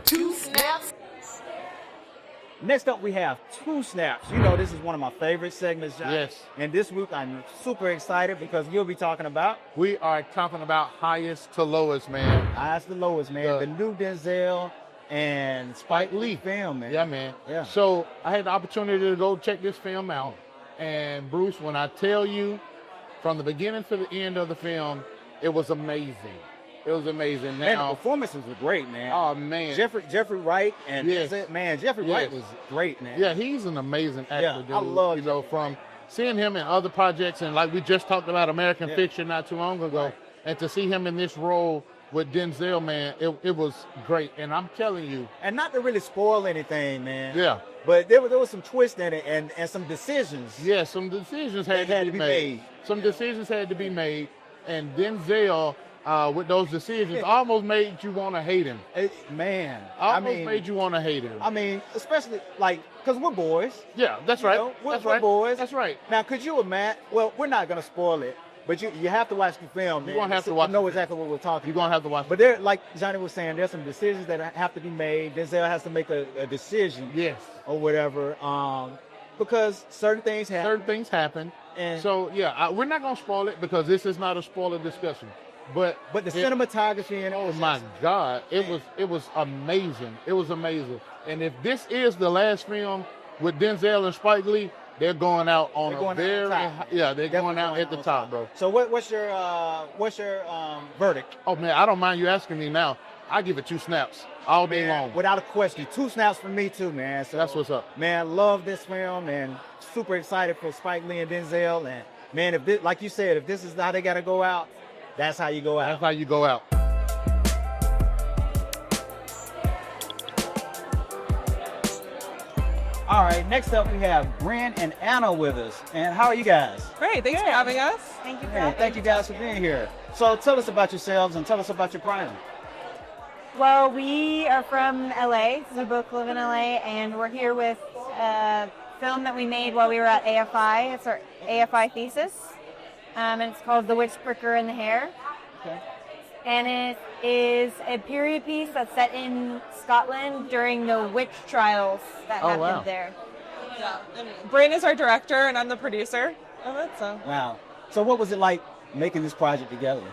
Next up, we have Two Snaps. You know, this is one of my favorite segments, John. Yes. And this week, I'm super excited because you'll be talking about We are talking about highest to lowest, man. Highest to Lowest, man. The new Denzel and Spike Lee film, man. Yeah, man. Yeah. So I had the opportunity to go check this film out. And Bruce, when I tell you, from the beginning to the end of the film, it was amazing. It was amazing. Man, the Now, performances were great, man. oh man, Jeffrey Wright and Yes. Jeffrey Yes. Wright was great, man. yeah, he's an amazing actor. Yeah, dude. I love from seeing him in other projects, and like we just talked about American Yeah. Fiction not too long ago, Right. and to see him in this role with Denzel, man, it was great. And I'm telling you, And not to really spoil anything, man. yeah, But there was some twist in it and some decisions. yeah, some decisions had to be made. Some decisions had to be made, and Denzel, with those decisions, almost made you want to hate him. Man, Almost made you want to hate him. I mean, especially like, because we're boys. Yeah, that's right. You know, we're That's right. boys. That's right. Now, could you imagine? Well, we're not gonna spoil it, but you have to watch the film. You're man, gonna have to watch know it. exactly what we're talking. You're gonna have to watch. But there, like Johnny was saying, there's some decisions that have to be made. Denzel has to make a decision Yes. or whatever, because certain things happen. Certain things happen. And So yeah, we're not gonna spoil it because this is not a spoiler discussion. But the cinematography and oh my God, it was amazing. It was amazing. And if this is the last film with Denzel and Spike Lee, they're going out on They're going a out very on top. yeah, they're Definitely going out going at the on top, bro. So what's your verdict? Oh man, I don't mind you asking me now. I give it 2 snaps all day Man, long. without a question. 2 snaps for me too, man. So That's what's up. Man, love this film and super excited for Spike Lee and Denzel. And man, if this, like you said, if this is how they gotta go out, that's how you go That's out. how you go out. All right, next up we have Brent and Anna with us. And how are you guys? Great, thanks for having us. Thank you for Man, having thank you guys for being here. So tell us about yourselves and tell us about your project. Well, we are from LA. We both live in LA, and we're here with a film that we made while we were at AFI. It's our AFI thesis, and it's called The Witch Pricker in the Hair. Okay. And it is a period piece that's set in Scotland during the witch trials that happened wow. there. Yeah. And Bryn is our director, and I'm the producer of it, so Wow. So what was it like making this project together?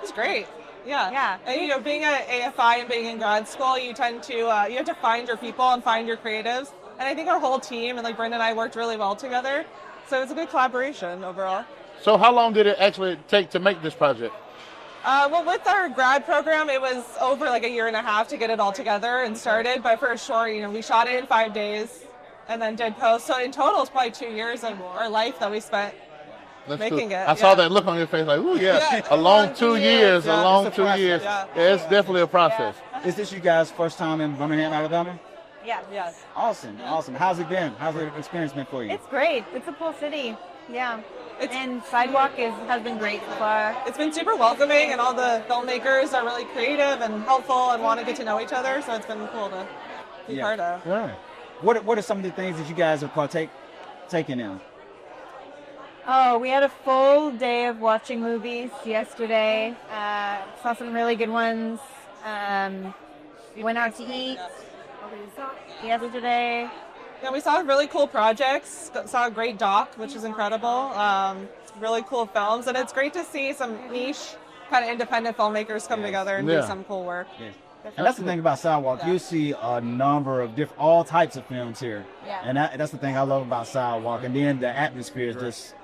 it's great. Yeah. Yeah. And being at AFI and being in grad school, you tend to you have to find your people and find your creatives. And I think our whole team and like Bryn and I worked really well together. So it's a good collaboration overall. So how long did it actually take to make this project? Well, with our grad program, it was over like a year and a half to get it all together and started. But for a short, we shot it in 5 days and then did post. So in total, it's probably 2 years of our life that we spent making it. I saw that look on your face like, ooh, yeah, Yeah, a long 2 years, yeah, a long it's a 2 process. years. Yeah. Yeah, it's definitely a process. Is this you guys' first time in Birmingham, Alabama? Yeah. Yes. Awesome, awesome. How's it been? How's the experience been for you? It's great. It's a cool city. Yeah. It's- And Sidewalk has been great so far. It's been super welcoming, and all the filmmakers are really creative and helpful and want to get to know each other. So it's been cool to be part of. Yeah. What are some of the things that you guys have taken in? Oh, we had a full day of watching movies yesterday. Saw some really good ones. We went out to eat. yesterday. Yeah, we saw really cool projects. Saw a great doc, which is incredible. Really cool films, and it's great to see some niche, kind of independent filmmakers come together and do some cool work. Yes. And that's the thing about Sidewalk. You see a number of all types of films here. Yeah. And that's the thing I love about Sidewalk. And then the atmosphere is just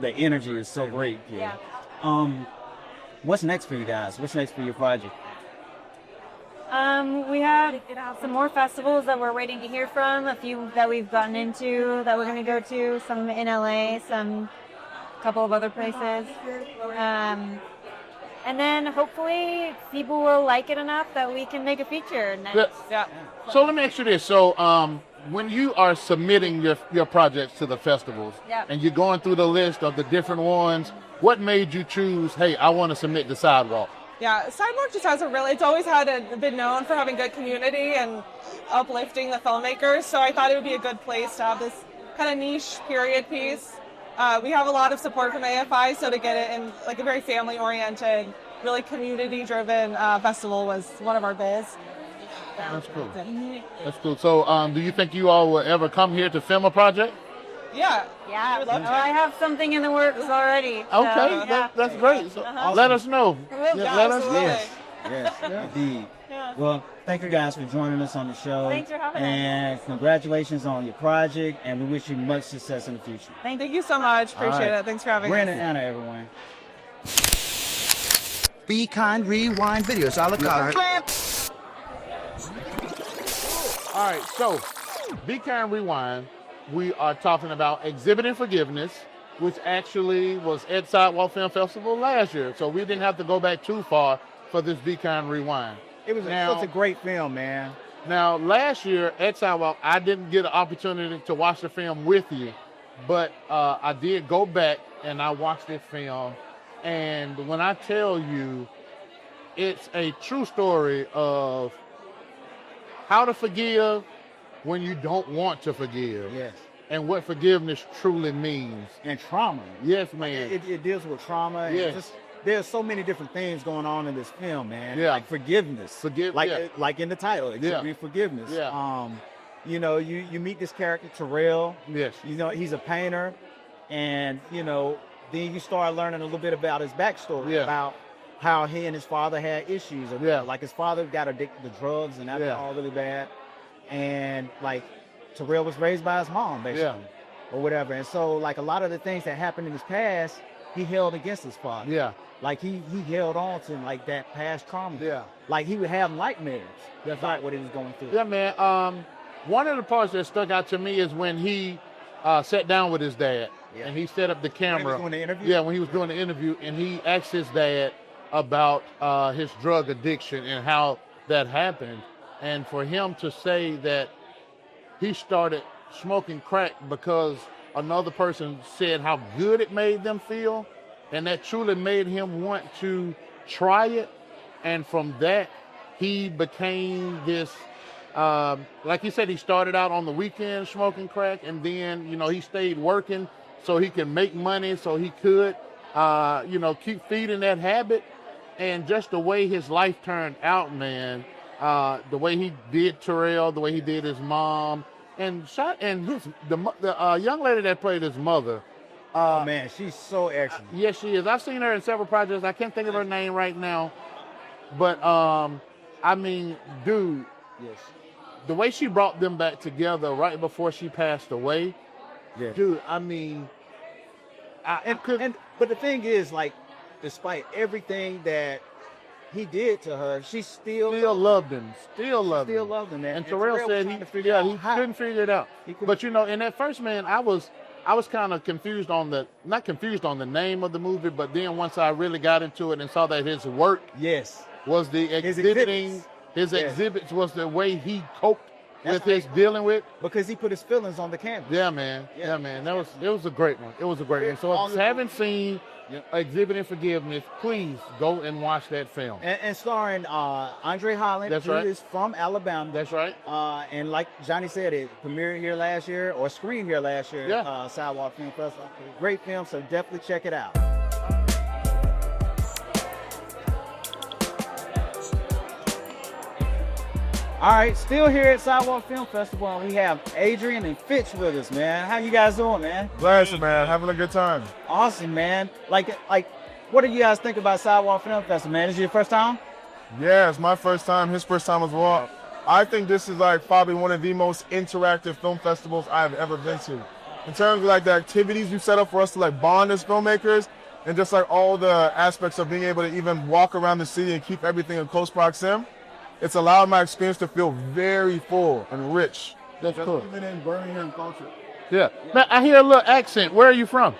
the energy is so great here. Yeah. What's next for you guys? What's next for your project? We have some more festivals that we're waiting to hear from, a few that we've gotten into that we're going to go to, some in LA, a couple of other places. And then hopefully people will like it enough that we can make a feature next. Yeah. So let me ask you this. So when you are submitting your projects to the festivals and you're going through the list of the different ones, what made you choose, hey, I want to submit to Sidewalk? Yeah, Sidewalk just has it's always been known for having good community and uplifting the filmmakers, so I thought it would be a good place to have this kind of niche period piece. We have a lot of support from AFI, so to get it in like a very family-oriented, really community-driven festival was one of our bids. That's cool. That's cool. So do you think you all will ever come here to film a project? Yeah. Yeah. I have something in the works already. So, Okay, that's great. So let us know. Let us know. Yes, indeed. Well, thank you guys for joining us on the show. Thanks for having us. And congratulations on your project, and we wish you much success in the future. Thank you so much. Appreciate it. Thanks for having us. Brandon and Anna, everyone. Be Kind Rewind videos a la carte. All right, so Be Kind Rewind, we are talking about Exhibiting Forgiveness, which actually was at Sidewalk Film Festival last year. So we didn't have to go back too far for this Be Kind Rewind. It was such a great film, man. Now, last year at Sidewalk, I didn't get an opportunity to watch the film with you, but I did go back and I watched this film. And when I tell you, it's a true story of how to forgive when you don't want to forgive. Yes. And what forgiveness truly means. And trauma. Yes, man. It deals with trauma. Yes. And there's so many different things going on in this film, man. Yeah. Like forgiveness. Like in the title, it should be forgiveness. Yeah. You know, you meet this character, Terrell. Yes. You know, he's a painter. And, you know, then you start learning a little bit about his backstory, about how he and his father had issues. Like his father got addicted to drugs and alcohol really bad. And like Terrell was raised by his mom, basically, or whatever. And so like a lot of the things that happened in his past, he held against his father. Yeah. Like he held on to like that past trauma. Yeah. Like he would have nightmares. That's not what he was going through. Yeah, man. One of the parts that stuck out to me is when he sat down with his dad and he set up the camera. When he was doing the interview? Yeah, when he was doing the interview, and he asked his dad about his drug addiction and how that happened. And for him to say that he started smoking crack because another person said how good it made them feel, and that truly made him want to try it. And from that, he became this, like he said, he started out on the weekend smoking crack, and then, you know, he stayed working so he can make money, so he could, you know, keep feeding that habit. And just the way his life turned out, man, the way he did Terrell, the way he did his mom, and the young lady that played his mother. Oh man, she's so excellent. Yes, she is. I've seen her in several projects. I can't think of her name right now, but I mean, dude, the way she brought them back together right before she passed away, dude. I mean, but the thing is, like, despite everything that he did to her, she still loved him. Still loved him. Man. And Terrell said he couldn't figure it out. But you know, in that first, man, I was kind of confused on not confused on the name of the movie, but then once I really got into it and saw that his work was the exhibiting, his exhibits was the way he coped with his dealing with. Because he put his feelings on the canvas. Yeah, man. Yeah, man. It was a great one. It was a great one. So if you haven't seen Exhibiting Forgiveness, please go and watch that film. And starring André Holland, who is from Alabama. That's right. And like Johnny said, it premiered here last year, or screened here last year at Sidewalk Film Festival. Great film, so definitely check it out. All right, still here at Sidewalk Film Festival, and we have Adrian and Fitch with us, man. How you guys doing, man? Blessed, man. Having a good time. Awesome, man. Like, what do you guys think about Sidewalk Film Festival, man? Is it your first time? Yeah, it's my first time. His first time as well. I think this is like probably one of the most interactive film festivals I've ever been to. In terms of like the activities you set up for us to like bond as filmmakers, and just like all the aspects of being able to even walk around the city and keep everything in close proximity. It's allowed my experience to feel very full and rich. That's cool. Even in Birmingham culture. Yeah. Now, I hear a little accent. Where are you from?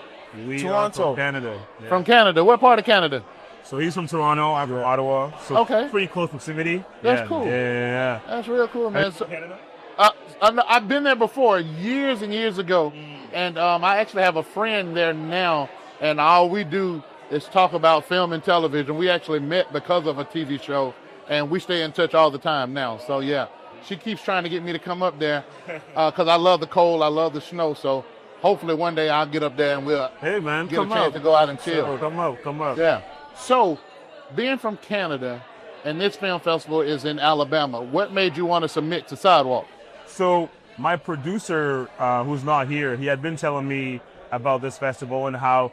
We Toronto. are from Canada. Yeah. From Canada. What part of Canada? So he's from Toronto. I'm from Ottawa. So Okay. pretty close proximity. That's cool. Yeah. That's real cool, man. So, Canada? I've been there before, years and years ago, and I actually have a friend there now, and all we do is talk about film and television. We actually met because of a TV show, and we stay in touch all the time now. So, yeah, she keeps trying to get me to come up there because I love the cold, I love the snow, so hopefully one day I'll get up there and we'll Hey, man, get come a chance up. to go out and chill. So, come up. Yeah. So, being from Canada, and this film festival is in Alabama, what made you want to submit to Sidewalk? So my producer, who's not here, he had been telling me about this festival and how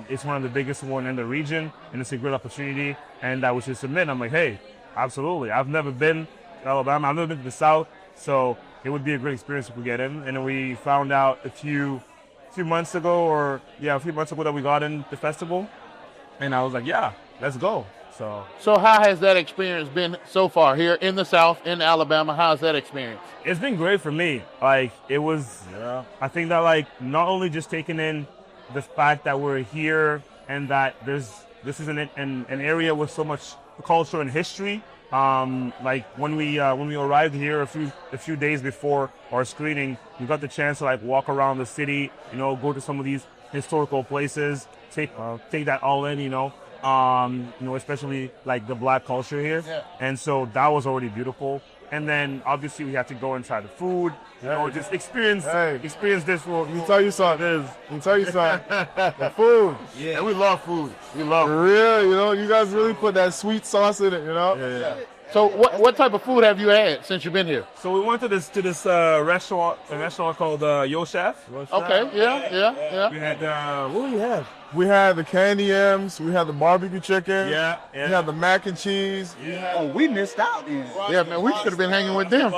it's one of the biggest one in the region, and it's a great opportunity, and I was to submit. I'm like, hey, absolutely. I've never been to Alabama. I've never been to the South, so it would be a great experience if we get in. And we found out a few months ago that we got in the festival, and I was like, yeah, let's go. So how has that experience been so far here in the South, in Alabama? How's that experience? It's been great for me. Like, it was, I think that, like, not only just taking in the fact that we're here and that this is an area with so much culture and history. Like, when we arrived here a few days before our screening, we got the chance to, like, walk around the city, go to some of these historical places, take that all in, especially like the Black culture here. Yeah. And so that was already beautiful. And then obviously we had to go and try the food, just experience this world. Let me tell you something. The food. Yeah. And we love food. We love For real, you guys really put that sweet sauce in it, Yeah. So what type of food have you had since you've been here? So we went to this restaurant called Yo Chef. Okay, yeah. We had what do we have? We had the candy M's, we had the barbecue chicken, Yeah. we had the mac and cheese. Yeah. Oh, we missed out then. Yeah, man, we should have been hanging with them.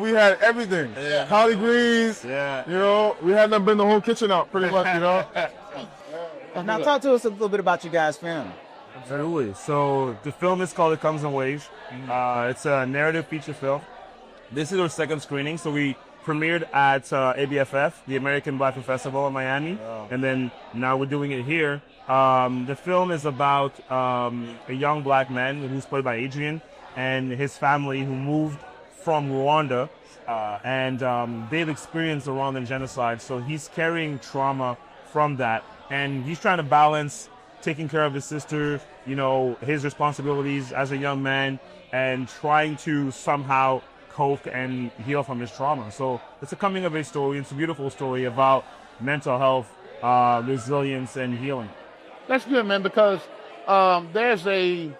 We had everything. Yeah. Collard greens. Yeah. We had them bring the whole kitchen out pretty much, Now, talk to us a little bit about you guys' film. Absolutely. So the film is called It Comes in Waves. It's a narrative feature film. This is our second screening. So we premiered at ABFF, the American Black Film Festival in Miami, and then now we're doing it here. The film is about a young black man who's played by Adrian and his family who moved from Rwanda, and they've experienced the Rwandan genocide. So he's carrying trauma from that, and he's trying to balance taking care of his sister, his responsibilities as a young man, and trying to somehow cope and heal from his trauma. So it's a coming of age story. It's a beautiful story about mental health, resilience, and healing. That's good, man, because there's a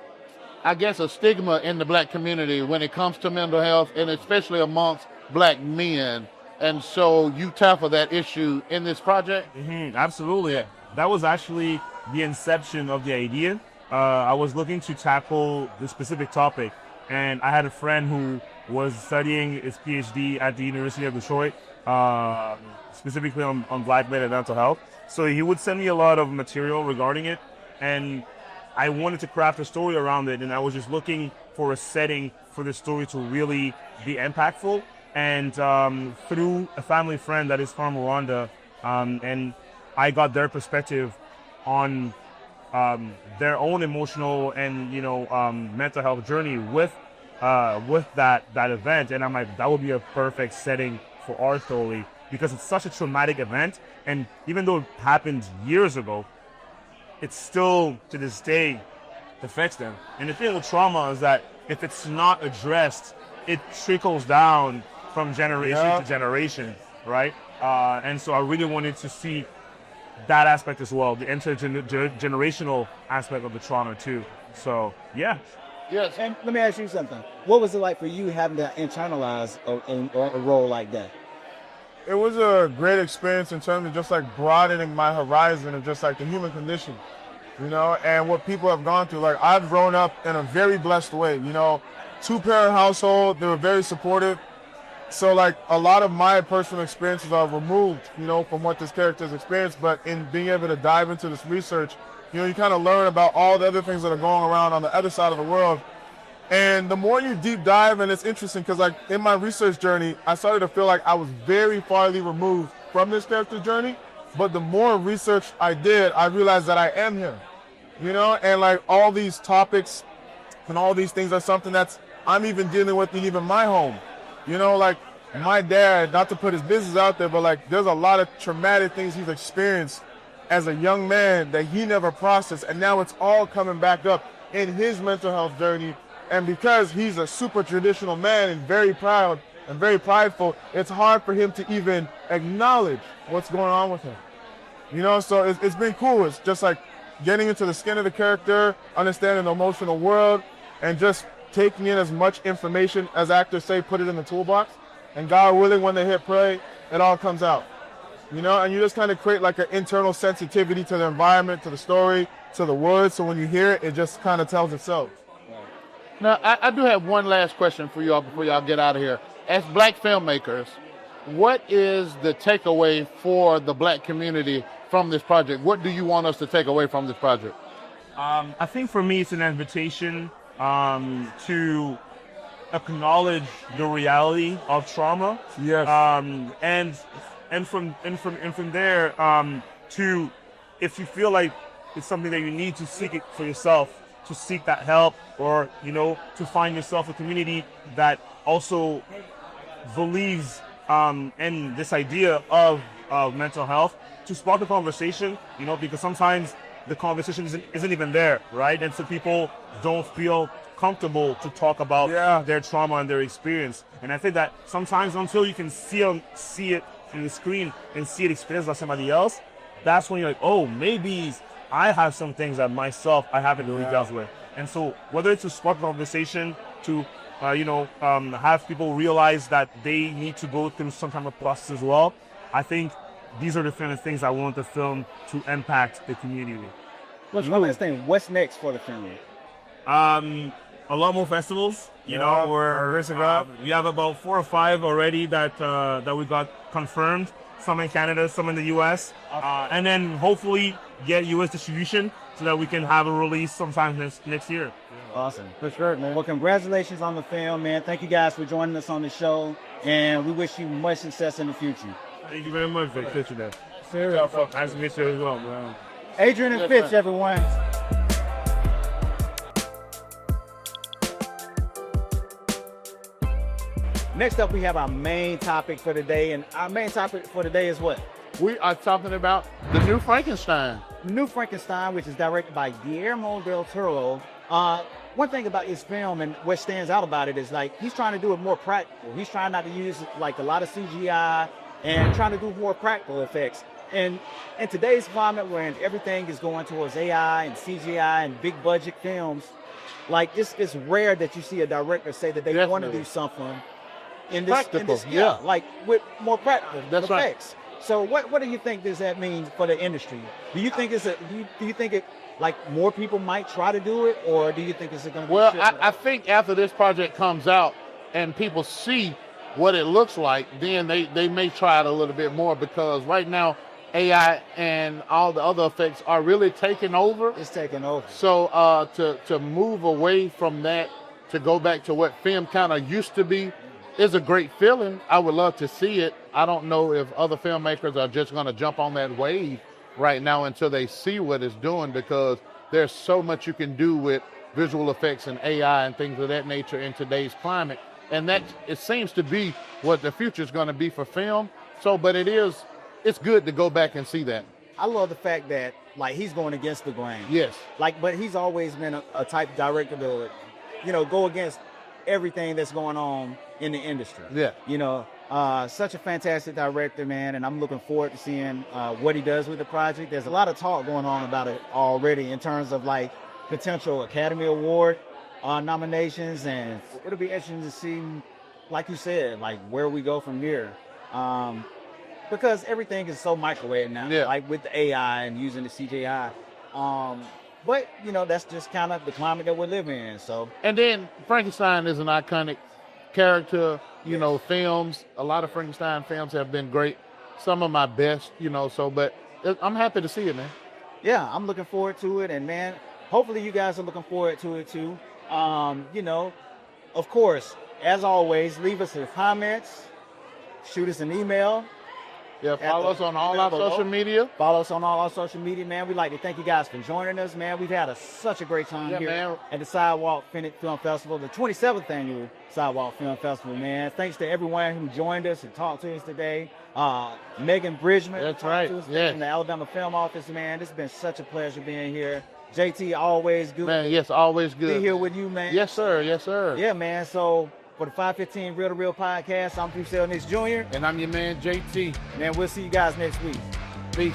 stigma in the black community when it comes to mental health, and especially amongst black men. And so you tackle that issue in this project? Absolutely. That was actually the inception of the idea. I was looking to tackle this specific topic, and I had a friend who was studying his PhD at the University of Detroit, specifically on black men and mental health. So he would send me a lot of material regarding it, and I wanted to craft a story around it, and I was just looking for a setting for the story to really be impactful. And through a family friend that is from Rwanda, and I got their perspective on their own emotional and mental health journey with that event, and I'm like, that would be a perfect setting for our story because it's such a traumatic event, and even though it happened years ago, it still to this day affects them. And the thing with trauma is that if it's not addressed, it trickles down from generation to generation, right? And so I really wanted to see that aspect as well, the intergenerational aspect of the trauma too. So yeah. Yes. And let me ask you something. What was it like for you having to internalize a role like that? It was a great experience in terms of just like broadening my horizon of just like the human condition, you know, and what people have gone through. Like, I've grown up in a very blessed way, you know, 2-parent household. They were very supportive. So like a lot of my personal experiences are removed, you know, from what this character's experienced. But in being able to dive into this research, you know, you kind of learn about all the other things that are going around on the other side of the world. And the more you deep dive, and it's interesting because like in my research journey, I started to feel like I was very farly removed from this character's journey. But the more research I did, I realized that I am him, you know, and like all these topics and all these things are something that's I'm even dealing with in even my home. You know, like my dad, not to put his business out there, but like there's a lot of traumatic things he's experienced as a young man that he never processed. And now it's all coming back up in his mental health journey. And because he's a super traditional man and very proud and very prideful, it's hard for him to even acknowledge what's going on with him. You know, so it's been cool. It's just like getting into the skin of the character, understanding the emotional world, and just taking in as much information as actors say, put it in the toolbox. And God willing, when they hit play, it all comes out. You know, and you just kind of create like an internal sensitivity to the environment, to the story, to the words. So when you hear it, it just kind of tells itself. Now, I do have one last question for y'all before y'all get out of here. As black filmmakers, what is the takeaway for the black community from this project? What do you want us to take away from this project? I think for me, it's an invitation to acknowledge the reality of trauma. Yes. And from there, to if you feel like it's something that you need to seek it for yourself, to seek that help, or you know, to find yourself a community that also believes in this idea of mental health, to spark the conversation, you know, because sometimes the conversation isn't even there, right? And so people don't feel comfortable to talk about their trauma and their experience. And I think that sometimes until you can see it in the screen and see it experienced by somebody else, that's when you're like, oh, maybe I have some things that myself I haven't really dealt with. And so whether it's to spark conversation, to have people realize that they need to go through some kind of process as well, I think these are the kind of things I want the film to impact the community. What's next for the film? A lot more festivals. You know, we have about 4 or 5 already that we got confirmed. Some in Canada, some in the US, and then hopefully get US distribution so that we can have a release sometime next year. Awesome, for sure, man. Well, congratulations on the film, man. Thank you guys for joining us on the show, and we wish you much success in the future. Thank you very much, Vic. Nice to meet you as well, man. Adrian and Fitch, everyone. Next up, we have our main topic for today, and our main topic for today is what? We are talking about the new Frankenstein. New Frankenstein, which is directed by Guillermo del Toro. One thing about his film and what stands out about it is like he's trying to do it more practical. He's trying not to use like a lot of CGI and trying to do more practical effects. And in today's climate, where everything is going towards AI and CGI and big budget films, like it's rare that you see a director say that they want to do something in this, like with more practical effects. Right. So what do you think does that mean for the industry? Do you think do you think it like more people might try to do it, or do you think it's going to be? Well, I think after this project comes out and people see what it looks like, then they may try it a little bit more, because right now AI and all the other effects are really taking over. It's taking over. So to move away from that, to go back to what film kind of used to be, is a great feeling. I would love to see it. I don't know if other filmmakers are just going to jump on that wave right now until they see what it's doing, because there's so much you can do with visual effects and AI and things of that nature in today's climate. And that, it seems to be what the future is going to be for film. So, but it's good to go back and see that. I love the fact that like he's going against the grain. Yes. Like, but he's always been a type of director to, go against everything that's going on in the industry. Yeah. Such a fantastic director, man, and I'm looking forward to seeing what he does with the project. There's a lot of talk going on about it already in terms of like potential Academy Award nominations, and it'll be interesting to see, like you said, like where we go from here. Because everything is so microwave now, like with the AI and using the CGI. But you know, that's just kind of the climate that we're living in. So, and then Frankenstein is an iconic character. You know, films. A lot of Frankenstein films have been great. Some of my best. You know, so but I'm happy to see it, man. Yeah, I'm looking forward to it, and man, hopefully you guys are looking forward to it too. You know, of course, as always, leave us your comments, shoot us an email. Yeah, follow us on all our social media. Follow us on all our social media, man. We'd like to thank you guys for joining us, man. We've had such a great time here at the Sidewalk Film Festival, the 27th annual Sidewalk Film Festival, man. Thanks to everyone who joined us and talked to us today. Megan Bridgman. That's right. From the Alabama Film Office, man. It's been such a pleasure being here. JT, always good. Man, yes, always good. Be here with you, man. Yes, sir. Yes, sir. Yeah, man. So, for the 515 Real to Real podcast, I'm Pusell Nix Jr. And I'm your man, JT. Man, we'll see you guys next week. Peace.